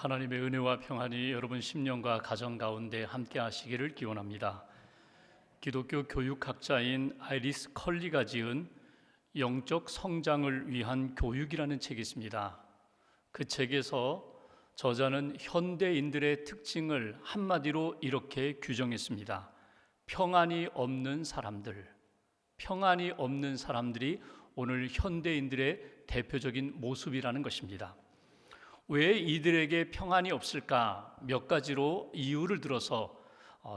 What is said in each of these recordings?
하나님의 은혜와 평안이 여러분 심령과 가정 가운데 함께 하시기를 기원합니다. 기독교 교육학자인 아이리스 컬리가 지은 영적 성장을 위한 교육이라는 책이 있습니다. 그 책에서 저자는 현대인들의 특징을 한마디로 이렇게 규정했습니다. 평안이 없는 사람들, 평안이 없는 사람들이 오늘 현대인들의 대표적인 모습이라는 것입니다. 왜 이들에게 평안이 없을까? 몇 가지로 이유를 들어서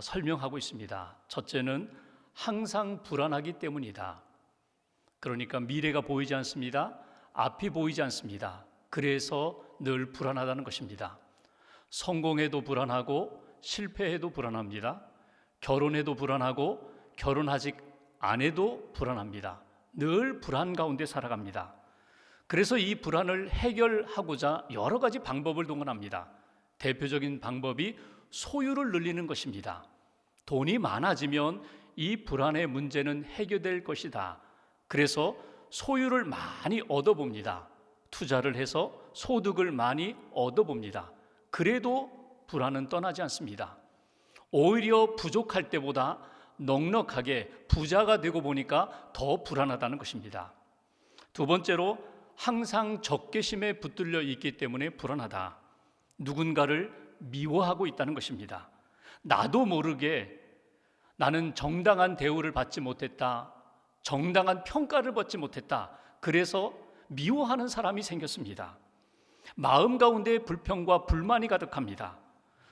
설명하고 있습니다. 첫째는 항상 불안하기 때문이다. 그러니까 미래가 보이지 않습니다. 앞이 보이지 않습니다. 그래서 늘 불안하다는 것입니다. 성공해도 불안하고 실패해도 불안합니다. 결혼해도 불안하고 결혼하지 않아도 불안합니다. 늘 불안 가운데 살아갑니다. 그래서 이 불안을 해결하고자 여러 가지 방법을 동원합니다. 대표적인 방법이 소유를 늘리는 것입니다. 돈이 많아지면 이 불안의 문제는 해결될 것이다. 그래서 소유를 많이 얻어봅니다. 투자를 해서 소득을 많이 얻어봅니다. 그래도 불안은 떠나지 않습니다. 오히려 부족할 때보다 넉넉하게 부자가 되고 보니까 더 불안하다는 것입니다. 두 번째로 항상 적개심에 붙들려 있기 때문에 불안하다. 누군가를 미워하고 있다는 것입니다. 나도 모르게 나는 정당한 대우를 받지 못했다. 정당한 평가를 받지 못했다. 그래서 미워하는 사람이 생겼습니다. 마음 가운데 불평과 불만이 가득합니다.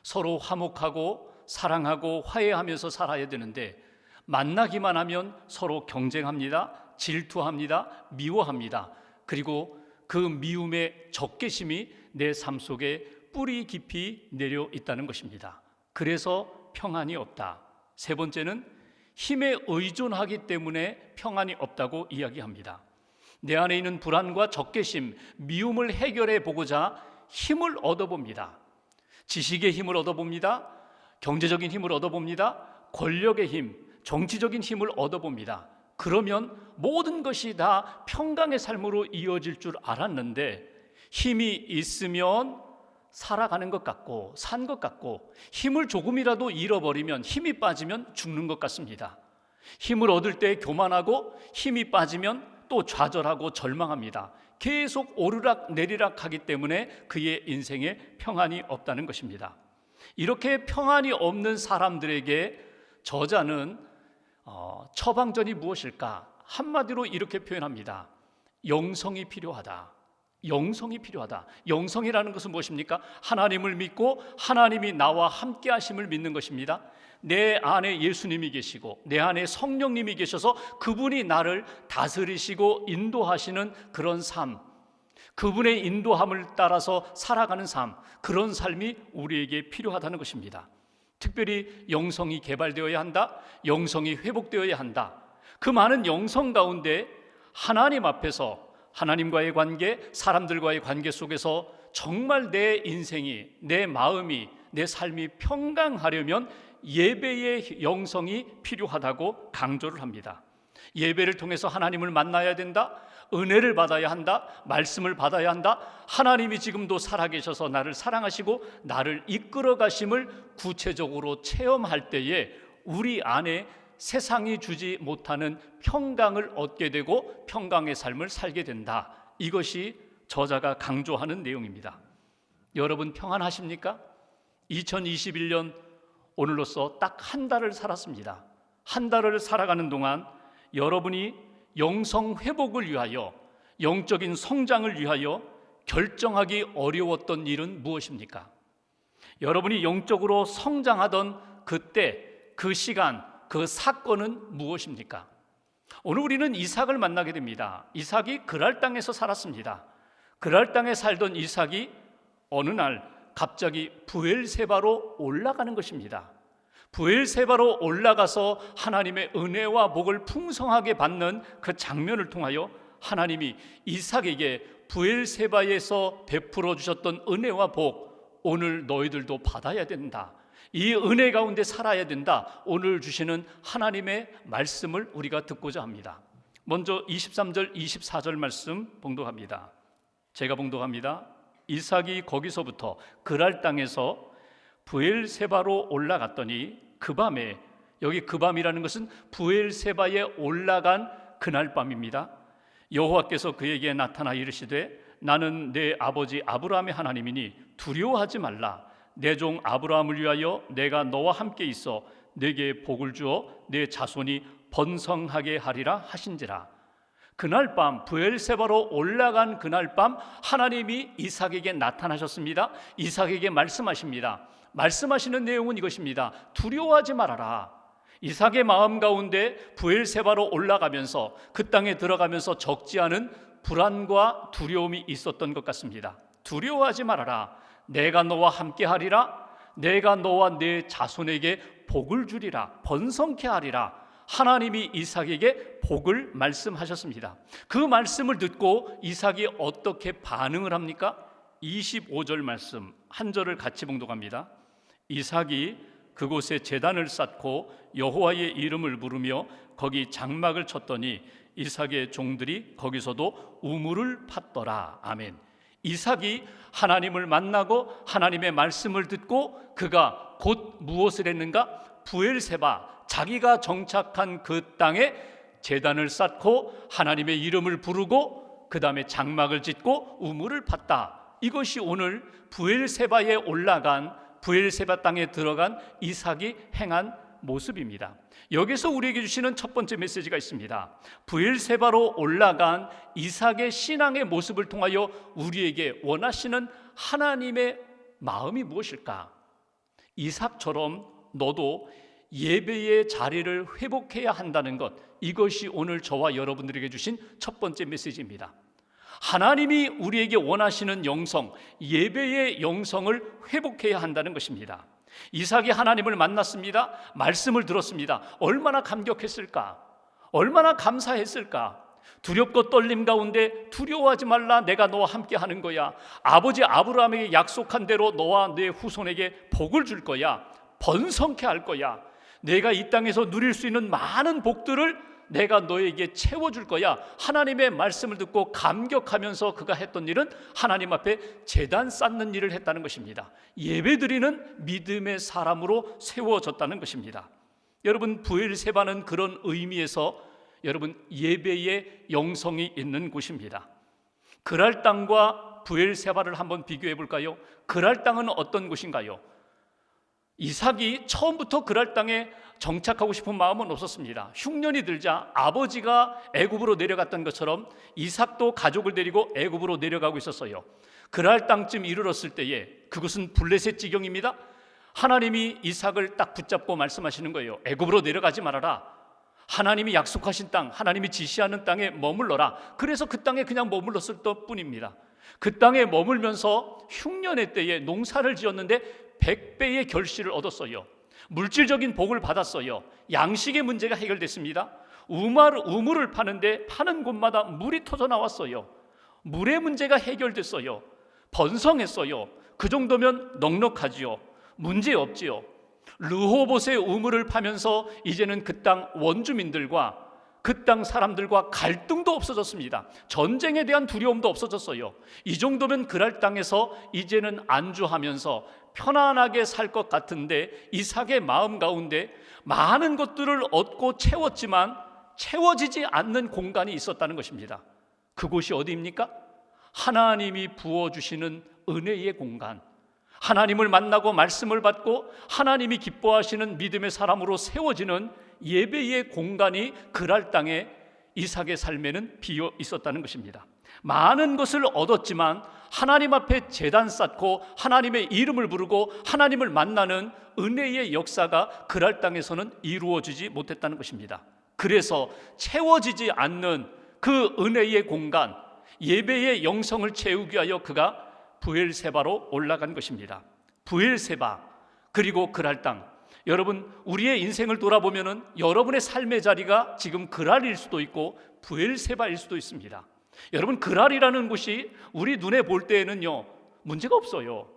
서로 화목하고 사랑하고 화해하면서 살아야 되는데 만나기만 하면 서로 경쟁합니다. 질투합니다. 미워합니다. 그리고 그 미움의 적개심이 내 삶 속에 뿌리 깊이 내려 있다는 것입니다. 그래서 평안이 없다. 세 번째는 힘에 의존하기 때문에 평안이 없다고 이야기합니다. 내 안에 있는 불안과 적개심, 미움을 해결해 보고자 힘을 얻어봅니다. 지식의 힘을 얻어봅니다. 경제적인 힘을 얻어봅니다. 권력의 힘, 정치적인 힘을 얻어봅니다. 그러면 모든 것이 다 평강의 삶으로 이어질 줄 알았는데 힘이 있으면 살아가는 것 같고 산 것 같고 힘을 조금이라도 잃어버리면 힘이 빠지면 죽는 것 같습니다. 힘을 얻을 때 교만하고 힘이 빠지면 또 좌절하고 절망합니다. 계속 오르락 내리락 하기 때문에 그의 인생에 평안이 없다는 것입니다. 이렇게 평안이 없는 사람들에게 저자는 처방전이 무엇일까? 한마디로 이렇게 표현합니다. 영성이 필요하다. 영성이 필요하다. 영성이라는 것은 무엇입니까? 하나님을 믿고 하나님이 나와 함께 하심을 믿는 것입니다. 내 안에 예수님이 계시고 내 안에 성령님이 계셔서 그분이 나를 다스리시고 인도하시는 그런 삶, 그분의 인도함을 따라서 살아가는 삶, 그런 삶이 우리에게 필요하다는 것입니다. 특별히 영성이 개발되어야 한다. 영성이 회복되어야 한다. 그 많은 영성 가운데 하나님 앞에서 하나님과의 관계, 사람들과의 관계 속에서 정말 내 인생이, 내 마음이, 내 삶이 평강하려면 예배의 영성이 필요하다고 강조를 합니다. 예배를 통해서 하나님을 만나야 된다. 은혜를 받아야 한다. 말씀을 받아야 한다. 하나님이 지금도 살아계셔서 나를 사랑하시고 나를 이끌어 가심을 구체적으로 체험할 때에 우리 안에 세상이 주지 못하는 평강을 얻게 되고 평강의 삶을 살게 된다. 이것이 저자가 강조하는 내용입니다. 여러분 평안하십니까? 2021년 오늘로써 딱 한 달을 살았습니다. 한 달을 살아가는 동안 여러분이 영성 회복을 위하여, 영적인 성장을 위하여 결정하기 어려웠던 일은 무엇입니까? 여러분이 영적으로 성장하던 그때, 그 시간, 그 사건은 무엇입니까? 오늘 우리는 이삭을 만나게 됩니다. 이삭이 그랄 땅에서 살았습니다. 그랄 땅에 살던 이삭이 어느 날 갑자기 브엘세바로 올라가는 것입니다. 브엘세바로 올라가서 하나님의 은혜와 복을 풍성하게 받는 그 장면을 통하여 하나님이 이삭에게 브엘세바에서 베풀어 주셨던 은혜와 복, 오늘 너희들도 받아야 된다. 이 은혜 가운데 살아야 된다. 오늘 주시는 하나님의 말씀을 우리가 듣고자 합니다. 먼저 23절, 24절 말씀 봉독합니다. 제가 봉독합니다. 이삭이 거기서부터 그랄 땅에서 브엘세바로 올라갔더니 그 밤에, 여기 그 밤이라는 것은 브엘세바에 올라간 그날 밤입니다. 여호와께서 그에게 나타나 이르시되 나는 내 아버지 아브라함의 하나님이니 두려워하지 말라. 내 종 아브라함을 위하여 내가 너와 함께 있어 내게 복을 주어 내 자손이 번성하게 하리라 하신지라. 그날 밤, 브엘세바로 올라간 그날 밤 하나님이 이삭에게 나타나셨습니다. 이삭에게 말씀하십니다. 말씀하시는 내용은 이것입니다. 두려워하지 말아라. 이삭의 마음 가운데 브엘세바로 올라가면서 그 땅에 들어가면서 적지 않은 불안과 두려움이 있었던 것 같습니다. 두려워하지 말아라. 내가 너와 함께 하리라. 내가 너와 내 자손에게 복을 주리라. 번성케 하리라. 하나님이 이삭에게 복을 말씀하셨습니다. 그 말씀을 듣고 이삭이 어떻게 반응을 합니까? 25절 말씀 한 절을 같이 봉독합니다. 이삭이 그곳에 제단을 쌓고 여호와의 이름을 부르며 거기 장막을 쳤더니 이삭의 종들이 거기서도 우물을 팠더라. 아멘. 이삭이 하나님을 만나고 하나님의 말씀을 듣고 그가 곧 무엇을 했는가? 브엘세바, 자기가 정착한 그 땅에 제단을 쌓고 하나님의 이름을 부르고 그 다음에 장막을 짓고 우물을 팠다. 이것이 오늘 브엘세바에 올라간, 브엘세바 땅에 들어간 이삭이 행한 모습입니다. 여기서 우리에게 주시는 첫 번째 메시지가 있습니다. 브엘세바로 올라간 이삭의 신앙의 모습을 통하여 우리에게 원하시는 하나님의 마음이 무엇일까? 이삭처럼 너도 예배의 자리를 회복해야 한다는 것, 이것이 오늘 저와 여러분들에게 주신 첫 번째 메시지입니다. 하나님이 우리에게 원하시는 영성, 예배의 영성을 회복해야 한다는 것입니다. 이삭이 하나님을 만났습니다. 말씀을 들었습니다. 얼마나 감격했을까? 얼마나 감사했을까? 두렵고 떨림 가운데 두려워하지 말라. 내가 너와 함께 하는 거야. 아버지 아브라함에게 약속한 대로 너와 내 후손에게 복을 줄 거야. 번성케 할 거야. 내가 이 땅에서 누릴 수 있는 많은 복들을 내가 너에게 채워줄 거야. 하나님의 말씀을 듣고 감격하면서 그가 했던 일은 하나님 앞에 제단 쌓는 일을 했다는 것입니다. 예배드리는 믿음의 사람으로 세워졌다는 것입니다. 여러분, 브엘세바는 그런 의미에서 여러분 예배의 영성이 있는 곳입니다. 그랄 땅과 브엘세바를 한번 비교해 볼까요? 그랄 땅은 어떤 곳인가요? 이삭이 처음부터 그랄 땅에 정착하고 싶은 마음은 없었습니다. 흉년이 들자 아버지가 애굽으로 내려갔던 것처럼 이삭도 가족을 데리고 애굽으로 내려가고 있었어요. 그랄 땅쯤 이르렀을 때에 그것은 블레셋 지경입니다. 하나님이 이삭을 딱 붙잡고 말씀하시는 거예요. 애굽으로 내려가지 말아라. 하나님이 약속하신 땅, 하나님이 지시하는 땅에 머물러라. 그래서 그 땅에 그냥 머물렀을 뿐입니다. 그 땅에 머물면서 흉년의 때에 농사를 지었는데 100배의 결실을 얻었어요. 물질적인 복을 받았어요. 양식의 문제가 해결됐습니다. 우물을 파는데 파는 곳마다 물이 터져 나왔어요. 물의 문제가 해결됐어요. 번성했어요. 그 정도면 넉넉하지요. 문제 없지요. 르호봇의 우물을 파면서 이제는 그 땅 원주민들과 그 땅 사람들과 갈등도 없어졌습니다. 전쟁에 대한 두려움도 없어졌어요. 이 정도면 그랄 땅에서 이제는 안주하면서 편안하게 살 것 같은데 이삭의 마음 가운데 많은 것들을 얻고 채웠지만 채워지지 않는 공간이 있었다는 것입니다. 그곳이 어디입니까? 하나님이 부어주시는 은혜의 공간, 하나님을 만나고 말씀을 받고 하나님이 기뻐하시는 믿음의 사람으로 세워지는 예배의 공간이 그랄 땅에 이삭의 삶에는 비어 있었다는 것입니다. 많은 것을 얻었지만 하나님 앞에 제단 쌓고 하나님의 이름을 부르고 하나님을 만나는 은혜의 역사가 그랄 땅에서는 이루어지지 못했다는 것입니다. 그래서 채워지지 않는 그 은혜의 공간, 예배의 영성을 채우기 위하여 그가 브엘세바로 올라간 것입니다. 브엘세바 그리고 그랄 땅. 여러분, 우리의 인생을 돌아보면은 여러분의 삶의 자리가 지금 그랄일 수도 있고 브엘세바일 수도 있습니다. 여러분, 그랄이라는 곳이 우리 눈에 볼 때에는요 문제가 없어요.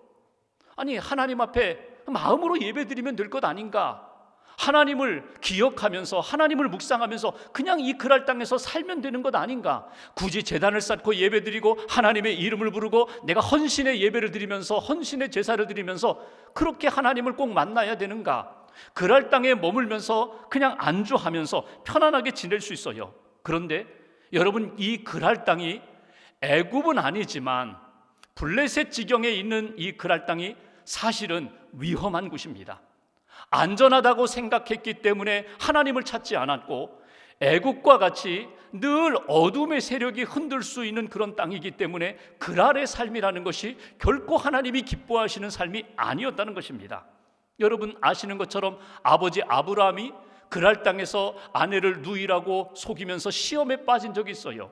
아니, 하나님 앞에 마음으로 예배드리면 될 것 아닌가? 하나님을 기억하면서 하나님을 묵상하면서 그냥 이 그랄 땅에서 살면 되는 것 아닌가? 굳이 제단을 쌓고 예배드리고 하나님의 이름을 부르고 내가 헌신의 예배를 드리면서 헌신의 제사를 드리면서 그렇게 하나님을 꼭 만나야 되는가? 그랄 땅에 머물면서 그냥 안주하면서 편안하게 지낼 수 있어요. 그런데 여러분, 이 그랄 땅이 애굽은 아니지만 블레셋 지경에 있는 이 그랄 땅이 사실은 위험한 곳입니다. 안전하다고 생각했기 때문에 하나님을 찾지 않았고, 애국과 같이 늘 어둠의 세력이 흔들 수 있는 그런 땅이기 때문에 그랄의 삶이라는 것이 결코 하나님이 기뻐하시는 삶이 아니었다는 것입니다. 여러분 아시는 것처럼 아버지 아브라함이 그랄 땅에서 아내를 누이라고 속이면서 시험에 빠진 적이 있어요.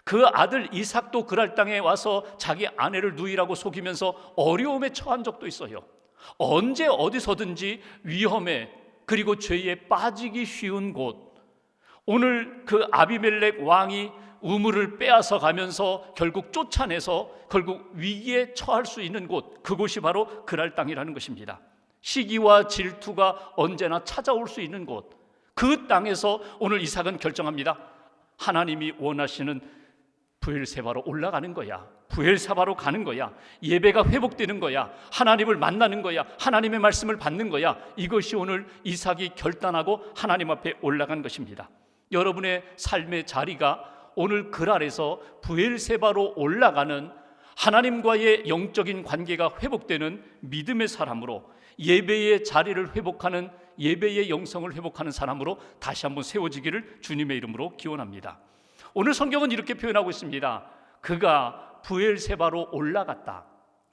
그 아들 이삭도 그랄 땅에 와서 자기 아내를 누이라고 속이면서 어려움에 처한 적도 있어요. 언제 어디서든지 위험에 그리고 죄에 빠지기 쉬운 곳, 오늘 그 아비멜렉 왕이 우물을 빼앗아 가면서 결국 쫓아내서 결국 위기에 처할 수 있는 곳, 그곳이 바로 그랄 땅이라는 것입니다. 시기와 질투가 언제나 찾아올 수 있는 곳, 그 땅에서 오늘 이삭은 결정합니다. 하나님이 원하시는 브엘세바로 올라가는 거야. 브엘세바로 가는 거야. 예배가 회복되는 거야. 하나님을 만나는 거야. 하나님의 말씀을 받는 거야. 이것이 오늘 이삭이 결단하고 하나님 앞에 올라간 것입니다. 여러분의 삶의 자리가 오늘 그랄에서 브엘세바로 올라가는, 하나님과의 영적인 관계가 회복되는 믿음의 사람으로, 예배의 자리를 회복하는, 예배의 영성을 회복하는 사람으로 다시 한번 세워지기를 주님의 이름으로 기원합니다. 오늘 성경은 이렇게 표현하고 있습니다. 그가 브엘세바로 올라갔다.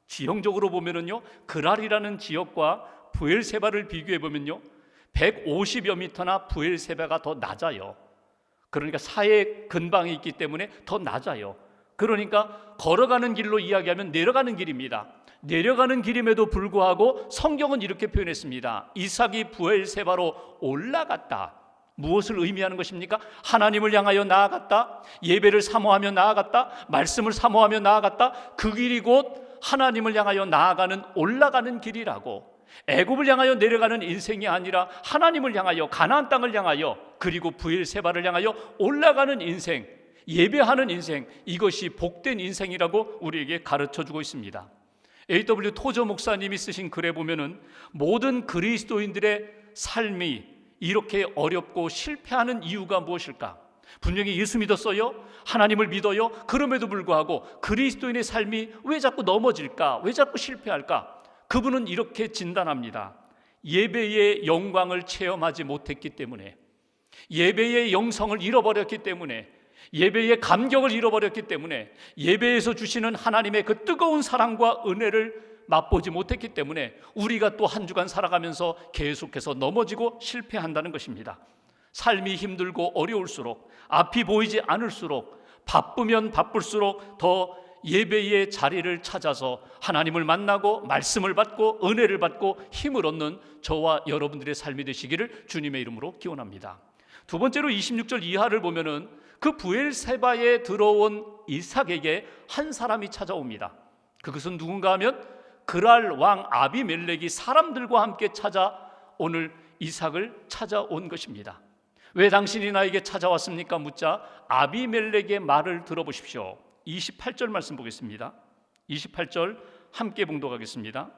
지형적으로 보면은요, 그랄이라는 지역과 브엘세바를 비교해 보면요, 150여 미터나 브엘세바가 더 낮아요. 그러니까 사해 근방에 있기 때문에 더 낮아요. 그러니까 걸어가는 길로 이야기하면 내려가는 길입니다. 내려가는 길임에도 불구하고 성경은 이렇게 표현했습니다. 이삭이 브엘세바로 올라갔다. 무엇을 의미하는 것입니까? 하나님을 향하여 나아갔다. 예배를 사모하며 나아갔다. 말씀을 사모하며 나아갔다. 그 길이 곧 하나님을 향하여 나아가는 올라가는 길이라고. 애굽을 향하여 내려가는 인생이 아니라 하나님을 향하여, 가나안 땅을 향하여, 그리고 브엘세바를 향하여 올라가는 인생, 예배하는 인생, 이것이 복된 인생이라고 우리에게 가르쳐주고 있습니다. A.W. 토저 목사님이 쓰신 글에 보면은 모든 그리스도인들의 삶이 이렇게 어렵고 실패하는 이유가 무엇일까? 분명히 예수 믿었어요. 하나님을 믿어요. 그럼에도 불구하고 그리스도인의 삶이 왜 자꾸 넘어질까? 왜 자꾸 실패할까? 그분은 이렇게 진단합니다. 예배의 영광을 체험하지 못했기 때문에, 예배의 영성을 잃어버렸기 때문에, 예배의 감격을 잃어버렸기 때문에, 예배에서 주시는 하나님의 그 뜨거운 사랑과 은혜를 맛보지 못했기 때문에 우리가 또 한 주간 살아가면서 계속해서 넘어지고 실패한다는 것입니다. 삶이 힘들고 어려울수록, 앞이 보이지 않을수록, 바쁘면 바쁠수록 더 예배의 자리를 찾아서 하나님을 만나고 말씀을 받고 은혜를 받고 힘을 얻는 저와 여러분들의 삶이 되시기를 주님의 이름으로 기원합니다. 두 번째로 26절 이하를 보면은 그 브엘세바에 들어온 이삭에게 한 사람이 찾아옵니다. 그것은 누군가 하면 그랄 왕 아비멜렉이 사람들과 함께 찾아 오늘 이삭을 찾아온 것입니다. 왜 당신이 나에게 찾아왔습니까? 묻자 아비멜렉의 말을 들어보십시오. 28절 말씀 보겠습니다. 28절 함께 봉독하겠습니다.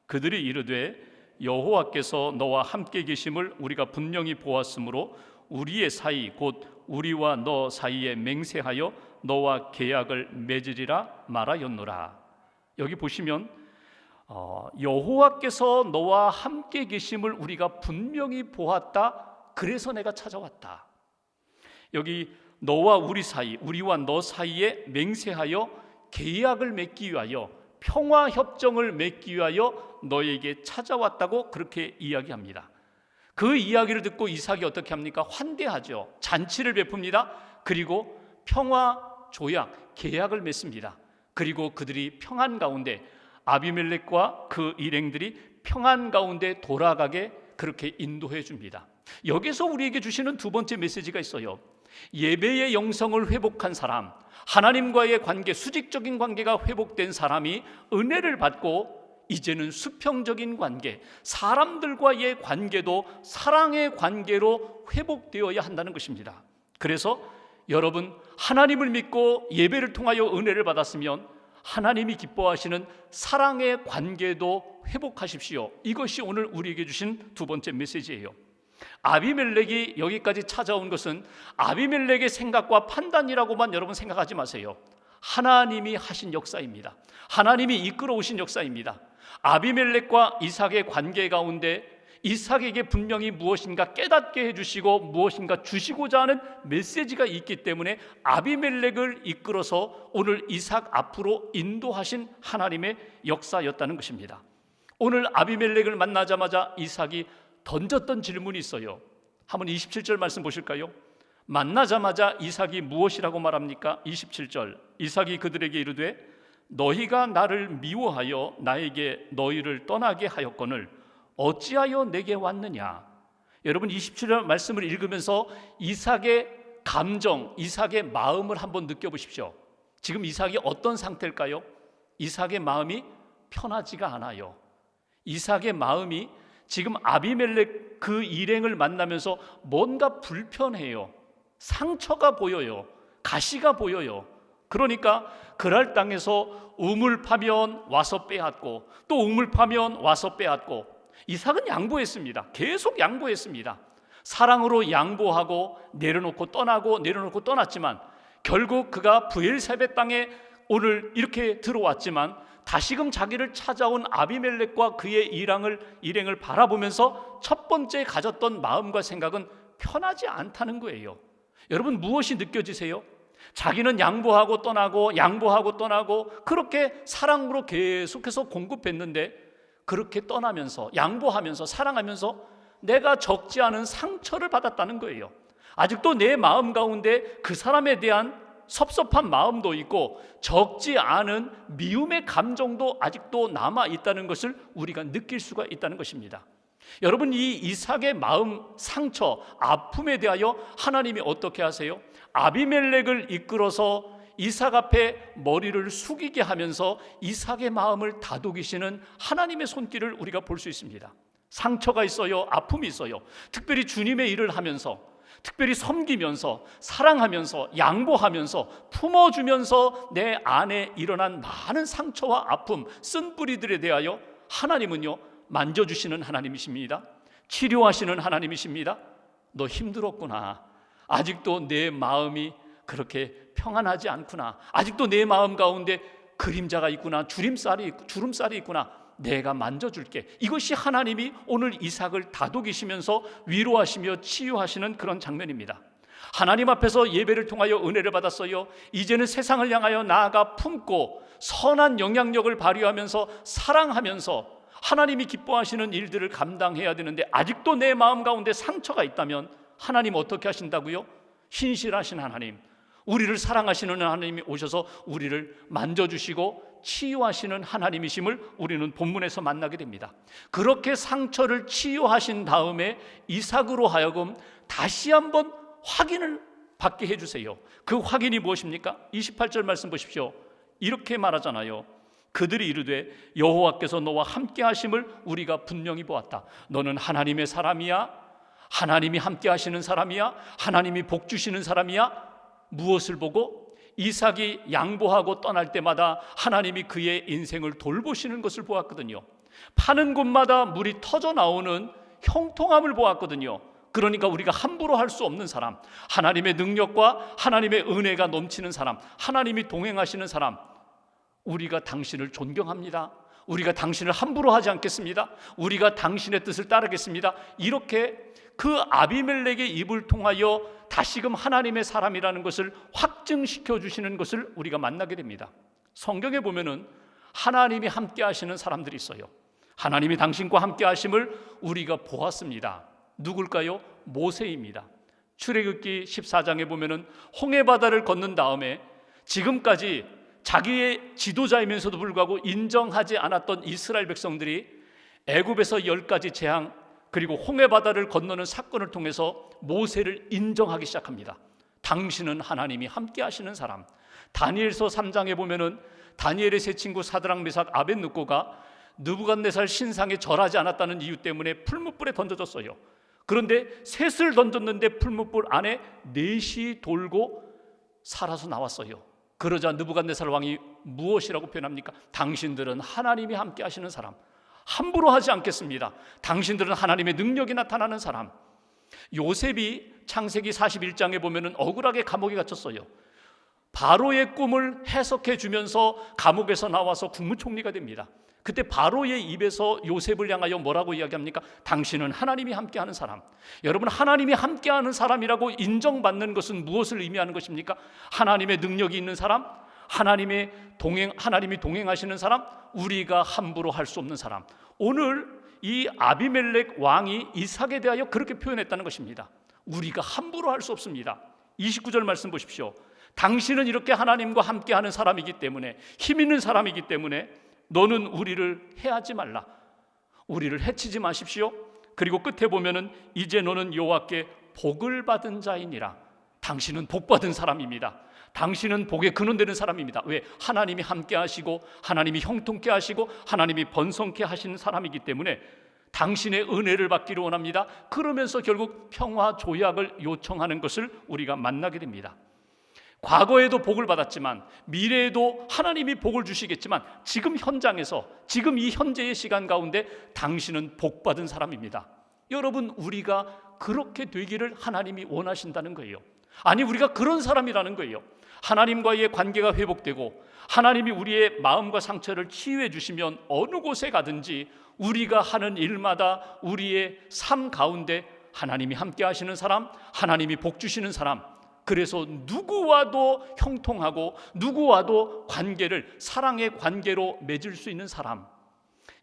그들이 이르되 여호와께서 너와 함께 계심을 우리가 분명히 보았으므로 우리의 사이 곧 우리와 너 사이에 맹세하여 너와 계약을 맺으리라 말하였노라. 여기 보시면 여호와께서 너와 함께 계심을 우리가 분명히 보았다. 그래서 내가 찾아왔다. 여기 너와 우리 사이, 우리와 너 사이에 맹세하여 계약을 맺기 위하여, 평화협정을 맺기 위하여 너에게 찾아왔다고 그렇게 이야기합니다. 그 이야기를 듣고 이삭이 어떻게 합니까? 환대하죠. 잔치를 베풉니다. 그리고 평화 조약, 계약을 맺습니다. 그리고 그들이 평안 가운데, 아비멜렉과 그 일행들이 평안 가운데 돌아가게 그렇게 인도해 줍니다. 여기서 우리에게 주시는 두 번째 메시지가 있어요. 예배의 영성을 회복한 사람, 하나님과의 관계, 수직적인 관계가 회복된 사람이 은혜를 받고 이제는 수평적인 관계, 사람들과의 관계도 사랑의 관계로 회복되어야 한다는 것입니다. 그래서 여러분, 하나님을 믿고 예배를 통하여 은혜를 받았으면 하나님이 기뻐하시는 사랑의 관계도 회복하십시오. 이것이 오늘 우리에게 주신 두 번째 메시지예요. 아비멜렉이 여기까지 찾아온 것은 아비멜렉의 생각과 판단이라고만 여러분 생각하지 마세요. 하나님이 하신 역사입니다. 하나님이 이끌어 오신 역사입니다. 아비멜렉과 이삭의 관계 가운데 이삭에게 분명히 무엇인가 깨닫게 해주시고 무엇인가 주시고자 하는 메시지가 있기 때문에 아비멜렉을 이끌어서 오늘 이삭 앞으로 인도하신 하나님의 역사였다는 것입니다. 오늘 아비멜렉을 만나자마자 이삭이 던졌던 질문이 있어요. 한번 27절 말씀 보실까요? 만나자마자 이삭이 무엇이라고 말합니까? 27절, 이삭이 그들에게 이르되 너희가 나를 미워하여 나에게 너희를 떠나게 하였거늘 어찌하여 내게 왔느냐. 여러분, 27절 말씀을 읽으면서 이삭의 감정, 이삭의 마음을 한번 느껴보십시오. 지금 이삭이 어떤 상태일까요? 이삭의 마음이 편하지가 않아요. 이삭의 마음이 지금 아비멜렉 그 일행을 만나면서 뭔가 불편해요. 상처가 보여요. 가시가 보여요. 그러니까 그랄 땅에서 우물 파면 와서 빼앗고 또 우물 파면 와서 빼앗고, 이삭은 양보했습니다. 계속 양보했습니다. 사랑으로 양보하고 내려놓고 떠나고 내려놓고 떠났지만 결국 그가 브엘세베 땅에 오늘 이렇게 들어왔지만 다시금 자기를 찾아온 아비멜렉과 그의 일행을 바라보면서 첫 번째 가졌던 마음과 생각은 편하지 않다는 거예요. 여러분, 무엇이 느껴지세요? 자기는 양보하고 떠나고 그렇게 사랑으로 계속해서 공급했는데 그렇게 떠나면서 양보하면서 사랑하면서 내가 적지 않은 상처를 받았다는 거예요. 아직도 내 마음 가운데 그 사람에 대한 섭섭한 마음도 있고 적지 않은 미움의 감정도 아직도 남아 있다는 것을 우리가 느낄 수가 있다는 것입니다. 여러분, 이 이삭의 마음 상처, 아픔에 대하여 하나님이 어떻게 하세요? 아비멜렉을 이끌어서 이삭 앞에 머리를 숙이게 하면서 이삭의 마음을 다독이시는 하나님의 손길을 우리가 볼 수 있습니다. 상처가 있어요. 아픔이 있어요. 특별히 주님의 일을 하면서, 특별히 섬기면서, 사랑하면서, 양보하면서, 품어주면서 내 안에 일어난 많은 상처와 아픔, 쓴뿌리들에 대하여 하나님은요, 만져주시는 하나님이십니다. 치료하시는 하나님이십니다. 너 힘들었구나. 아직도 내 마음이 그렇게 평안하지 않구나. 아직도 내 마음 가운데 그림자가 있구나. 주름살이 있구나. 내가 만져줄게. 이것이 하나님이 오늘 이삭을 다독이시면서 위로하시며 치유하시는 그런 장면입니다. 하나님 앞에서 예배를 통하여 은혜를 받았어요. 이제는 세상을 향하여 나아가 품고 선한 영향력을 발휘하면서 사랑하면서 하나님이 기뻐하시는 일들을 감당해야 되는데 아직도 내 마음 가운데 상처가 있다면 하나님 어떻게 하신다고요? 신실하신 하나님, 우리를 사랑하시는 하나님이 오셔서 우리를 만져주시고 치유하시는 하나님이심을 우리는 본문에서 만나게 됩니다. 그렇게 상처를 치유하신 다음에 이삭으로 하여금 다시 한번 확인을 받게 해주세요. 그 확인이 무엇입니까? 28절 말씀 보십시오. 이렇게 말하잖아요. 그들이 이르되 여호와께서 너와 함께 하심을 우리가 분명히 보았다. 너는 하나님의 사람이야? 하나님이 함께 하시는 사람이야? 하나님이 복 주시는 사람이야? 무엇을 보고? 이삭이 양보하고 떠날 때마다 하나님이 그의 인생을 돌보시는 것을 보았거든요. 파는 곳마다 물이 터져 나오는 형통함을 보았거든요. 그러니까 우리가 함부로 할 수 없는 사람, 하나님의 능력과 하나님의 은혜가 넘치는 사람, 하나님이 동행하시는 사람, 우리가 당신을 존경합니다. 우리가 당신을 함부로 하지 않겠습니다. 우리가 당신의 뜻을 따르겠습니다. 이렇게 그 아비멜렉의 입을 통하여 다시금 하나님의 사람이라는 것을 확증시켜 주시는 것을 우리가 만나게 됩니다. 성경에 보면은 하나님이 함께 하시는 사람들이 있어요. 하나님이 당신과 함께 하심을 우리가 보았습니다. 누굴까요? 모세입니다. 출애굽기 14장에 보면은 홍해바다를 건넌 다음에 지금까지 자기의 지도자이면서도 불구하고 인정하지 않았던 이스라엘 백성들이 애굽에서 10가지 재앙 그리고 홍해바다를 건너는 사건을 통해서 모세를 인정하기 시작합니다. 당신은 하나님이 함께 하시는 사람. 다니엘서 3장에 보면은 다니엘의 세 친구 사드락 메삭 아벳느고가 느부갓네살 신상에 절하지 않았다는 이유 때문에 풀무불에 던져졌어요. 그런데 셋을 던졌는데 풀무불 안에 넷이 돌고 살아서 나왔어요. 그러자 느부갓네살 왕이 무엇이라고 표현합니까? 당신들은 하나님이 함께 하시는 사람, 함부로 하지 않겠습니다. 당신들은 하나님의 능력이 나타나는 사람. 요셉이 창세기 41장에 보면은 억울하게 감옥에 갇혔어요. 바로의 꿈을 해석해 주면서 감옥에서 나와서 국무총리가 됩니다. 그때 바로의 입에서 요셉을 향하여 뭐라고 이야기합니까? 당신은 하나님이 함께하는 사람. 여러분, 하나님이 함께하는 사람이라고 인정받는 것은 무엇을 의미하는 것입니까? 하나님의 능력이 있는 사람, 하나님이 동행하시는 사람, 우리가 함부로 할 수 없는 사람. 오늘 이 아비멜렉 왕이 이삭에 대하여 그렇게 표현했다는 것입니다. 우리가 함부로 할 수 없습니다. 29절 말씀 보십시오. 당신은 이렇게 하나님과 함께하는 사람이기 때문에, 힘 있는 사람이기 때문에 너는 우리를 해하지 말라. 우리를 해치지 마십시오. 그리고 끝에 보면은 이제 너는 여호와께 복을 받은 자이니라. 당신은 복 받은 사람입니다. 당신은 복의 근원 되는 사람입니다. 왜? 하나님이 함께 하시고 하나님이 형통케 하시고 하나님이 번성케 하시는 사람이기 때문에 당신의 은혜를 받기를 원합니다. 그러면서 결국 평화 조약을 요청하는 것을 우리가 만나게 됩니다. 과거에도 복을 받았지만 미래에도 하나님이 복을 주시겠지만 지금 현장에서, 지금 이 현재의 시간 가운데 당신은 복 받은 사람입니다. 여러분, 우리가 그렇게 되기를 하나님이 원하신다는 거예요. 아니, 우리가 그런 사람이라는 거예요. 하나님과의 관계가 회복되고 하나님이 우리의 마음과 상처를 치유해 주시면 어느 곳에 가든지 우리가 하는 일마다 우리의 삶 가운데 하나님이 함께 하시는 사람, 하나님이 복 주시는 사람, 그래서 누구와도 형통하고 누구와도 관계를 사랑의 관계로 맺을 수 있는 사람.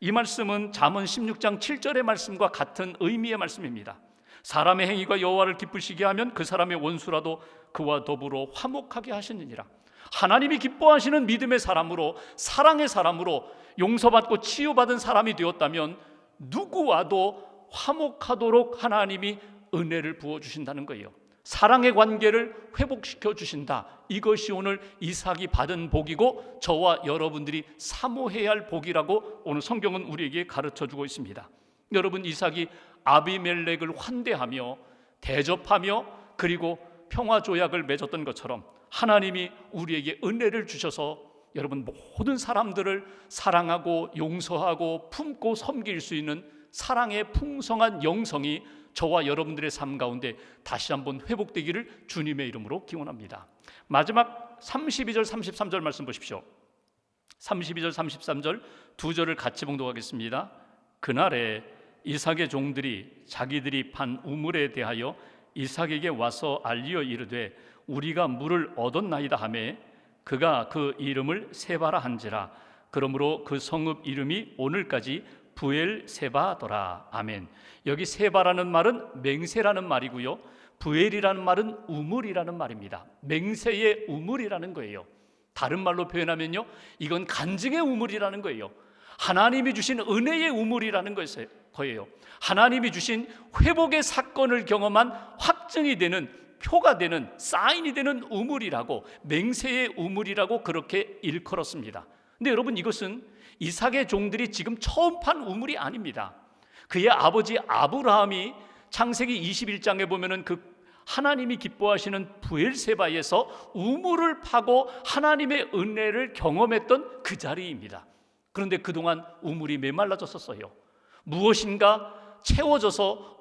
이 말씀은 잠언 16장 7절의 말씀과 같은 의미의 말씀입니다. 사람의 행위가 여호와를 기쁘시게 하면 그 사람의 원수라도 그와 더불어 화목하게 하시느니라. 하나님이 기뻐하시는 믿음의 사람으로, 사랑의 사람으로 용서받고 치유받은 사람이 되었다면 누구와도 화목하도록 하나님이 은혜를 부어주신다는 거예요. 사랑의 관계를 회복시켜 주신다. 이것이 오늘 이삭이 받은 복이고 저와 여러분들이 사모해야 할 복이라고 오늘 성경은 우리에게 가르쳐주고 있습니다. 여러분, 이삭이 아비멜렉을 환대하며 대접하며 그리고 평화조약을 맺었던 것처럼 하나님이 우리에게 은혜를 주셔서 여러분 모든 사람들을 사랑하고 용서하고 품고 섬길 수 있는 사랑의 풍성한 영성이 저와 여러분들의 삶 가운데 다시 한번 회복되기를 주님의 이름으로 기원합니다. 마지막 32절 33절 말씀 보십시오. 32절 33절 두 절을 같이 봉독하겠습니다. 그날에 이삭의 종들이 자기들이 판 우물에 대하여 이삭에게 와서 알리어 이르되 우리가 물을 얻었나이다 하매 그가 그 이름을 세바라 한지라. 그러므로 그 성읍 이름이 오늘까지 부엘세바더라. 아멘. 여기 세바라는 말은 맹세라는 말이고요, 부엘이라는 말은 우물이라는 말입니다. 맹세의 우물이라는 거예요. 다른 말로 표현하면요, 이건 간증의 우물이라는 거예요. 하나님이 주신 은혜의 우물이라는 거예요. 하나님이 주신 회복의 사건을 경험한 확증이 되는, 표가 되는, 사인이 되는 우물이라고, 맹세의 우물이라고 그렇게 일컬었습니다. 근데 여러분, 이것은 이삭의 종들이 지금 처음 판 우물이 아닙니다. 그의 아버지 아브라함이 창세기 21장에 보면은 그 하나님이 기뻐하시는 부엘세바에서 우물을 파고 하나님의 은혜를 경험했던 그 자리입니다. 그런데 그동안 우물이 메말라졌었어요. 무엇인가 채워져서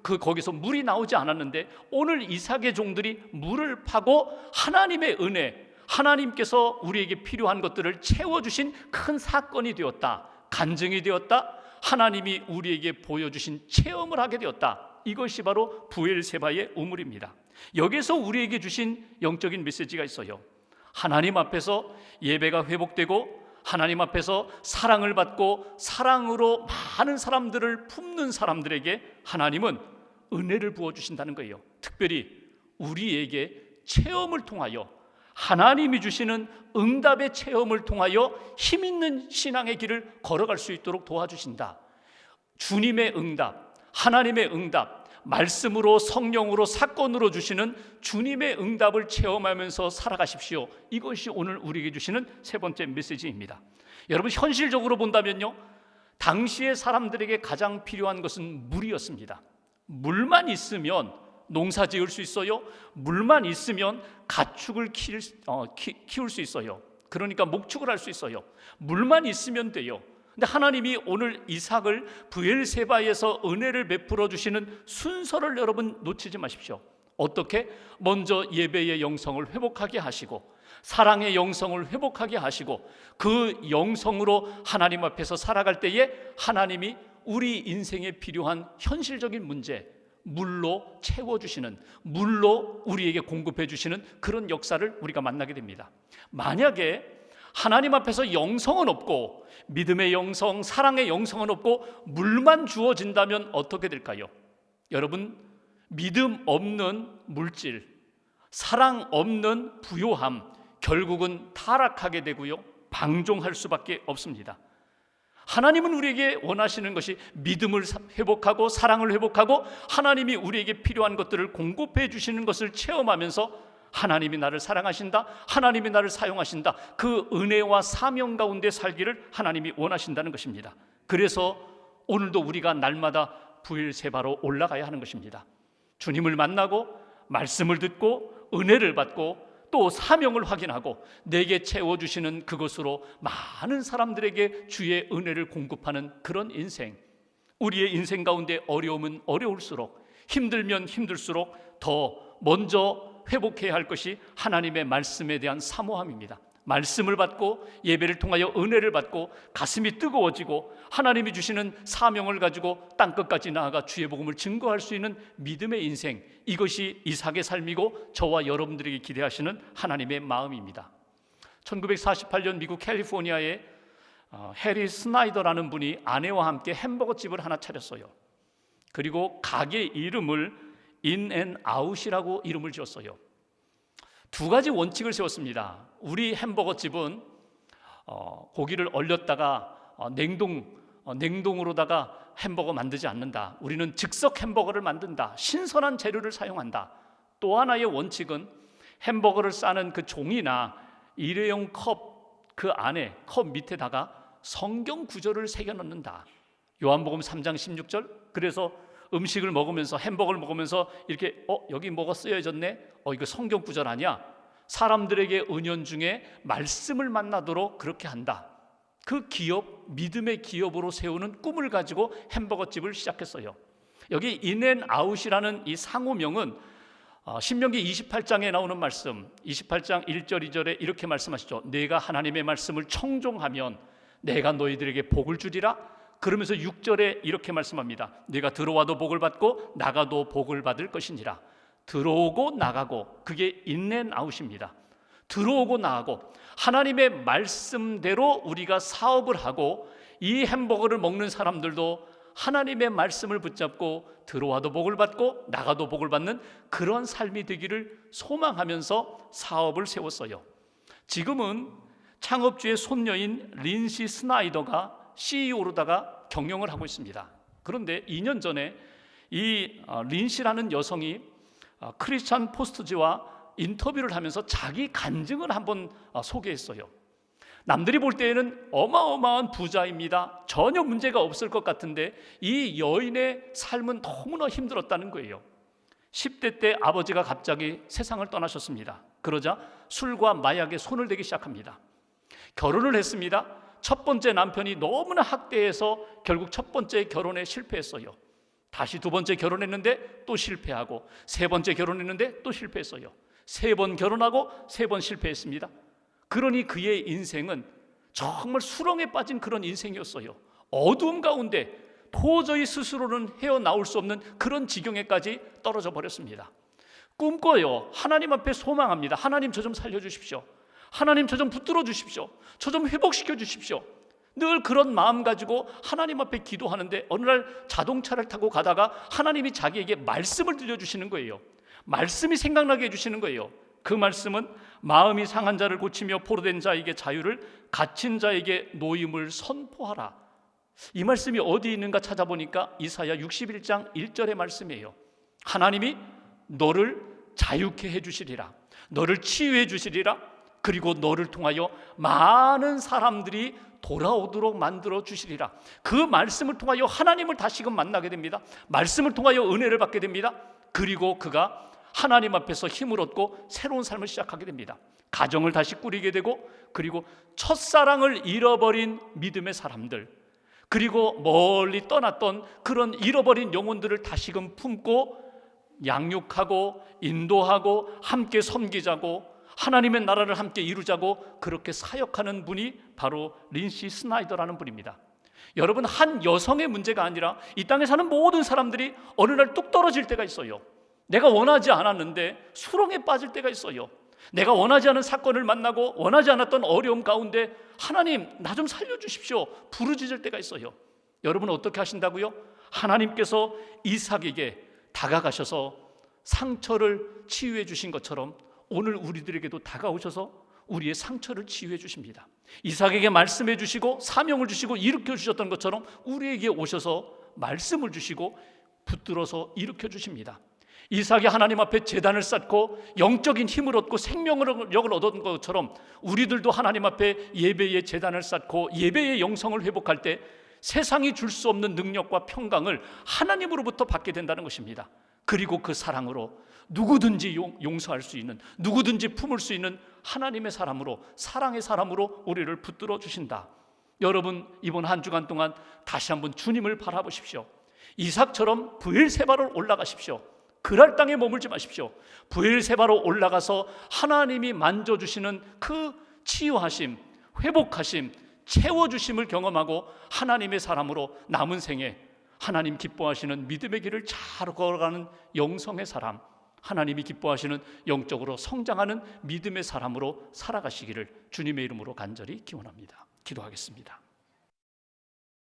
거기서 물이 나오지 않았는데 오늘 이삭의 종들이 물을 파고 하나님의 은혜, 하나님께서 우리에게 필요한 것들을 채워주신 큰 사건이 되었다. 간증이 되었다. 하나님이 우리에게 보여주신 체험을 하게 되었다. 이것이 바로 부엘세바의 우물입니다. 여기서 우리에게 주신 영적인 메시지가 있어요. 하나님 앞에서 예배가 회복되고 하나님 앞에서 사랑을 받고 사랑으로 많은 사람들을 품는 사람들에게 하나님은 은혜를 부어주신다는 거예요. 특별히 우리에게 체험을 통하여, 하나님이 주시는 응답의 체험을 통하여 힘있는 신앙의 길을 걸어갈 수 있도록 도와주신다. 주님의 응답, 하나님의 응답, 말씀으로, 성령으로, 사건으로 주시는 주님의 응답을 체험하면서 살아가십시오. 이것이 오늘 우리에게 주시는 세 번째 메시지입니다. 여러분, 현실적으로 본다면요, 당시의 사람들에게 가장 필요한 것은 물이었습니다. 물만 있으면 농사 지을 수 있어요. 물만 있으면 가축을 키울 수 있어요. 그러니까 목축을 할 수 있어요. 물만 있으면 돼요. 근데 하나님이 오늘 이삭을 브엘세바에서 은혜를 베풀어 주시는 순서를 여러분 놓치지 마십시오. 어떻게? 먼저 예배의 영성을 회복하게 하시고, 사랑의 영성을 회복하게 하시고, 그 영성으로 하나님 앞에서 살아갈 때에 하나님이 우리 인생에 필요한 현실적인 문제, 물로 채워주시는, 물로 우리에게 공급해 주시는 그런 역사를 우리가 만나게 됩니다. 만약에 하나님 앞에서 영성은 없고, 믿음의 영성, 사랑의 영성은 없고 물만 주어진다면 어떻게 될까요? 여러분, 믿음 없는 물질, 사랑 없는 부요함, 결국은 타락하게 되고요, 방종할 수밖에 없습니다. 하나님은 우리에게 원하시는 것이 믿음을 회복하고 사랑을 회복하고 하나님이 우리에게 필요한 것들을 공급해 주시는 것을 체험하면서 하나님이 나를 사랑하신다, 하나님이 나를 사용하신다, 그 은혜와 사명 가운데 살기를 하나님이 원하신다는 것입니다. 그래서 오늘도 우리가 날마다 브엘세바로 올라가야 하는 것입니다. 주님을 만나고 말씀을 듣고 은혜를 받고 또 사명을 확인하고 내게 채워주시는 그것으로 많은 사람들에게 주의 은혜를 공급하는 그런 인생, 우리의 인생 가운데 어려움은 어려울수록, 힘들면 힘들수록 더 먼저 회복해야 할 것이 하나님의 말씀에 대한 사모함입니다. 말씀을 받고 예배를 통하여 은혜를 받고 가슴이 뜨거워지고 하나님이 주시는 사명을 가지고 땅끝까지 나아가 주의 복음을 증거할 수 있는 믿음의 인생, 이것이 이삭의 삶이고 저와 여러분들에게 기대하시는 하나님의 마음입니다. 1948년 미국 캘리포니아에 해리 스나이더라는 분이 아내와 함께 햄버거집을 하나 차렸어요. 그리고 가게 이름을 인앤아웃이라고 이름을 지었어요. 두 가지 원칙을 세웠습니다. 우리 햄버거집은 고기를 얼렸다가 냉동으로다가 햄버거 만들지 않는다. 우리는 즉석 햄버거를 만든다. 신선한 재료를 사용한다. 또 하나의 원칙은 햄버거를 싸는 그 종이나 일회용 컵 그 안에 컵 밑에다가 성경 구절을 새겨 넣는다. 요한복음 3장 16절. 그래서 음식을 먹으면서, 햄버거를 먹으면서 이렇게 여기 뭐가 쓰여졌네? 이거 성경 구절 아니야? 사람들에게 은연중에 말씀을 만나도록 그렇게 한다. 그 기업, 믿음의 기업으로 세우는 꿈을 가지고 햄버거집을 시작했어요. 여기 인앤아웃이라는 이 상호명은 신명기 28장에 나오는 말씀, 28장 1절 2절에 이렇게 말씀하시죠. 내가 하나님의 말씀을 청종하면 내가 너희들에게 복을 주리라. 그러면서 6절에 이렇게 말씀합니다. 네가 들어와도 복을 받고 나가도 복을 받을 것이니라. 들어오고 나가고, 그게 인앤아웃입니다. 들어오고 나가고, 하나님의 말씀대로 우리가 사업을 하고 이 햄버거를 먹는 사람들도 하나님의 말씀을 붙잡고 들어와도 복을 받고 나가도 복을 받는 그런 삶이 되기를 소망하면서 사업을 세웠어요. 지금은 창업주의 손녀인 린시 스나이더가 CEO로다가 경영을 하고 있습니다. 그런데 2년 전에 이 린시라는 여성이 크리스찬 포스트지와 인터뷰를 하면서 자기 간증을 한번 소개했어요. 남들이 볼 때에는 어마어마한 부자입니다. 전혀 문제가 없을 것 같은데 이 여인의 삶은 너무나 힘들었다는 거예요. 10대 때 아버지가 갑자기 세상을 떠나셨습니다. 그러자 술과 마약에 손을 대기 시작합니다. 결혼을 했습니다. 첫 번째 남편이 너무나 학대해서 결국 첫 번째 결혼에 실패했어요. 다시 두 번째 결혼했는데 또 실패하고, 세 번째 결혼했는데 또 실패했어요. 세 번 결혼하고 세 번 실패했습니다. 그러니 그의 인생은 정말 수렁에 빠진 그런 인생이었어요. 어두움 가운데 도저히 스스로는 헤어나올 수 없는 그런 지경에까지 떨어져 버렸습니다. 꿈꿔요. 하나님 앞에 소망합니다. 하나님 저 좀 살려주십시오. 하나님 저 좀 붙들어 주십시오. 저 좀 회복시켜 주십시오. 늘 그런 마음 가지고 하나님 앞에 기도하는데 어느 날 자동차를 타고 가다가 하나님이 자기에게 말씀을 들려주시는 거예요. 말씀이 생각나게 해주시는 거예요. 그 말씀은 마음이 상한 자를 고치며 포로된 자에게 자유를, 갇힌 자에게 노임을 선포하라. 이 말씀이 어디 있는가 찾아보니까 이사야 61장 1절의 말씀이에요. 하나님이 너를 자유케 해주시리라, 너를 치유해 주시리라. 그리고 너를 통하여 많은 사람들이 돌아오도록 만들어 주시리라. 그 말씀을 통하여 하나님을 다시금 만나게 됩니다. 말씀을 통하여 은혜를 받게 됩니다. 그리고 그가 하나님 앞에서 힘을 얻고 새로운 삶을 시작하게 됩니다. 가정을 다시 꾸리게 되고, 그리고 첫사랑을 잃어버린 믿음의 사람들, 그리고 멀리 떠났던 그런 잃어버린 영혼들을 다시금 품고 양육하고 인도하고 함께 섬기자고 하나님의 나라를 함께 이루자고 그렇게 사역하는 분이 바로 린시 스나이더라는 분입니다. 여러분, 한 여성의 문제가 아니라 이 땅에 사는 모든 사람들이 어느 날 뚝 떨어질 때가 있어요. 내가 원하지 않았는데 수렁에 빠질 때가 있어요. 내가 원하지 않은 사건을 만나고 원하지 않았던 어려움 가운데 하나님 나 좀 살려주십시오 부르짖을 때가 있어요. 여러분 어떻게 하신다고요? 하나님께서 이삭에게 다가가셔서 상처를 치유해 주신 것처럼 오늘 우리들에게도 다가오셔서 우리의 상처를 치유해 주십니다. 이삭에게 말씀해 주시고 사명을 주시고 일으켜 주셨던 것처럼 우리에게 오셔서 말씀을 주시고 붙들어서 일으켜 주십니다. 이삭이 하나님 앞에 제단을 쌓고 영적인 힘을 얻고 생명력을 얻은 것처럼 우리들도 하나님 앞에 예배의 제단을 쌓고 예배의 영성을 회복할 때 세상이 줄 수 없는 능력과 평강을 하나님으로부터 받게 된다는 것입니다. 그리고 그 사랑으로 누구든지 용서할 수 있는, 누구든지 품을 수 있는 하나님의 사람으로, 사랑의 사람으로 우리를 붙들어 주신다. 여러분 이번 한 주간 동안 다시 한번 주님을 바라보십시오. 이삭처럼 브엘세바로 올라가십시오. 그랄 땅에 머물지 마십시오. 브엘세바로 올라가서 하나님이 만져주시는 그 치유하심, 회복하심, 채워주심을 경험하고 하나님의 사람으로 남은 생에 하나님 기뻐하시는 믿음의 길을 잘 걸어가는 영성의 사람, 하나님이 기뻐하시는 영적으로 성장하는 믿음의 사람으로 살아가시기를 주님의 이름으로 간절히 기원합니다. 기도하겠습니다.